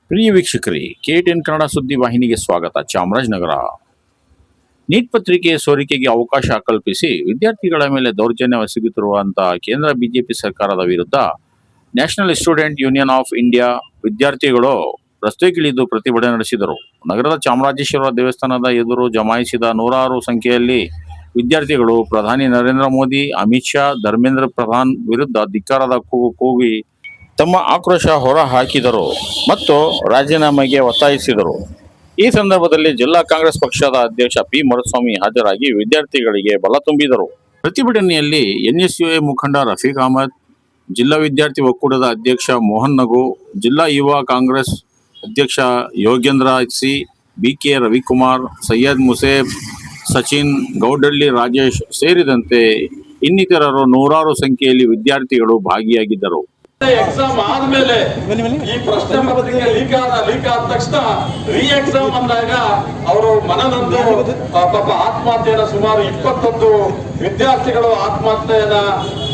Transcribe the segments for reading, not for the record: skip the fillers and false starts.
ಪ್ರಿಯ ವೀಕ್ಷಕರೇ, KTN ಕನ್ನಡ ಸುದ್ದಿ ವಾಹಿನಿಗೆ ಸ್ವಾಗತ. ಚಾಮರಾಜನಗರ ನೀಟ್ ಪತ್ರಿಕೆ ಸೋರಿಕೆಗೆ ಅವಕಾಶ ಕಲ್ಪಿಸಿ ವಿದ್ಯಾರ್ಥಿಗಳ ಮೇಲೆ ದೌರ್ಜನ್ಯ ಎಸಗುತ್ತಿರುವಂತಹ ಕೇಂದ್ರ ಬಿಜೆಪಿ ಸರ್ಕಾರದ ವಿರುದ್ಧ national student union of India ವಿದ್ಯಾರ್ಥಿಗಳು ರಸ್ತೆಗಿಳಿದು ಪ್ರತಿಭಟನೆ ನಡೆಸಿದರು. ನಗರದ ಚಾಮರಾಜೇಶ್ವರ ದೇವಸ್ಥಾನದ ಎದುರು ಜಮಾಯಿಸಿದ ನೂರಾರು ಸಂಖ್ಯೆಯಲ್ಲಿ ವಿದ್ಯಾರ್ಥಿಗಳು ಪ್ರಧಾನಿ ನರೇಂದ್ರ ಮೋದಿ, ಅಮಿತ್ ಶಾ, ಧರ್ಮೇಂದ್ರ ಪ್ರಧಾನ್ ವಿರುದ್ಧ ಧಿಕ್ಕಾರದ ಕೂಗು ಕೂಗಿ ತಮ್ಮ ಆಕ್ರೋಶ ಹೊರ ಹಾಕಿದರು ಮತ್ತು ರಾಜೀನಾಮೆಗೆ ಒತ್ತಾಯಿಸಿದರು. ಈ ಸಂದರ್ಭದಲ್ಲಿ ಜಿಲ್ಲಾ ಕಾಂಗ್ರೆಸ್ ಪಕ್ಷದ ಅಧ್ಯಕ್ಷ ಪಿ. ಮರುಸ್ವಾಮಿ ಹಾಜರಾಗಿ ವಿದ್ಯಾರ್ಥಿಗಳಿಗೆ ಬಲ ತುಂಬಿದರು. ಪ್ರತಿಭಟನೆಯಲ್ಲಿ NSUI ಮುಖಂಡ ರಫೀಕ್ ಅಹಮದ್, ಜಿಲ್ಲಾ ವಿದ್ಯಾರ್ಥಿ ಒಕ್ಕೂಟದ ಅಧ್ಯಕ್ಷ ಮೋಹನ್ ನಗು, ಜಿಲ್ಲಾ ಯುವ ಕಾಂಗ್ರೆಸ್ ಅಧ್ಯಕ್ಷ ಯೋಗೇಂದ್ರ ಸಿ, BK ರವಿಕುಮಾರ್, ಸೈಯದ್ ಮುಸೇಬ್, ಸಚಿನ್, ಗೌಡಳ್ಳಿ ರಾಜೇಶ್ ಸೇರಿದಂತೆ ಇನ್ನಿತರರು ನೂರಾರು ಸಂಖ್ಯೆಯಲ್ಲಿ ವಿದ್ಯಾರ್ಥಿಗಳು ಭಾಗಿಯಾಗಿದ್ದರು. ಎಕ್ಸಾಮ್ ಆದ್ಮೇಲೆ ಈ ಪ್ರಶ್ನೆ ಪತ್ರಿಕೆ ಲೀಕ್ ಆದ ತಕ್ಷಣ ಎಕ್ಸಾಮ್ ಅಂದಾಗ ಅವರು ಮನನೊಂದು ಪಾಪ ಆತ್ಮಹತ್ಯೆಯನ್ನ ಸುಮಾರು 21 ವಿದ್ಯಾರ್ಥಿಗಳು ಆತ್ಮಹತ್ಯೆಯನ್ನ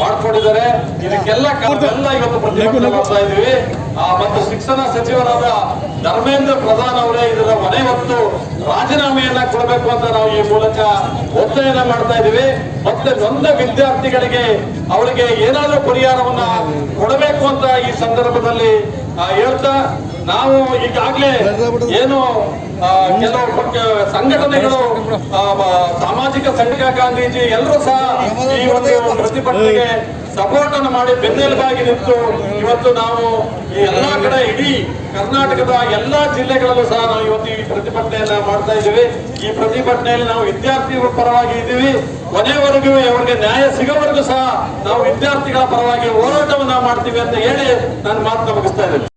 ಮಾಡ್ಕೊಂಡಿದ್ದಾರೆ. ಇದಕ್ಕೆಲ್ಲ ಇವತ್ತು ಪ್ರತಿಭಟನೆ ಮಾಡ್ತಾ ಇದೀವಿ. ಮತ್ತು ಶಿಕ್ಷಣ ಸಚಿವರಾದ ಧರ್ಮೇಂದ್ರ ಪ್ರಧಾನ್ ಅವರೇ ಇದರ ಹೊಣೆ ಹೊತ್ತು ರಾಜೀನಾಮೆಯನ್ನ ಕೊಡಬೇಕು ಅಂತ ನಾವು ಈ ಮೂಲಕ ಒತ್ತಾಯನ ಮಾಡ್ತಾ ಇದೀವಿ. ಮತ್ತೆ ನೊಂದ ವಿದ್ಯಾರ್ಥಿಗಳಿಗೆ ಅವರಿಗೆ ಏನಾದರೂ ಪರಿಹಾರವನ್ನ ಕೊಡಬೇಕು ಅಂತ ಈ ಸಂದರ್ಭದಲ್ಲಿ ಹೇಳ್ತಾ, ನಾವು ಈಗಾಗಲೇ ಏನು ಕೆಲವು ಸಂಘಟನೆಗಳು, ಸಾಮಾಜಿಕ ಸಂಘಟನೆ, ಗಾಂಧೀಜಿ ಎಲ್ಲರೂ ಸಹ ಈ ಒಂದು ಪ್ರತಿಭಟನೆಗೆ ಸಪೋರ್ಟ್ ಅನ್ನು ಮಾಡಿ ಬೆನ್ನೆಲುಬಾಗಿ ನಿಂತು ಇವತ್ತು ನಾವು ಈ ಎಲ್ಲಾ ಕಡೆ ಇಡೀ ಕರ್ನಾಟಕದ ಎಲ್ಲಾ ಜಿಲ್ಲೆಗಳಲ್ಲೂ ಸಹ ನಾವು ಇವತ್ತು ಈ ಪ್ರತಿಭಟನೆಯನ್ನ ಮಾಡ್ತಾ ಇದ್ದೀವಿ. ಈ ಪ್ರತಿಭಟನೆಯಲ್ಲಿ ನಾವು ವಿದ್ಯಾರ್ಥಿಗಳ ಪರವಾಗಿ ಇದ್ದೀವಿ. ಕೊನೆವರೆಗೂ ಅವರಿಗೆ ನ್ಯಾಯ ಸಿಗೋವರೆಗೂ ಸಹ ನಾವು ವಿದ್ಯಾರ್ಥಿಗಳ ಪರವಾಗಿ ಹೋರಾಟವನ್ನ ಮಾಡ್ತೀವಿ ಅಂತ ಹೇಳಿ ನಾನು ಮಾತನ್ನ ಮುಗಿಸ್ತಾ ಇದ್ದೇನೆ.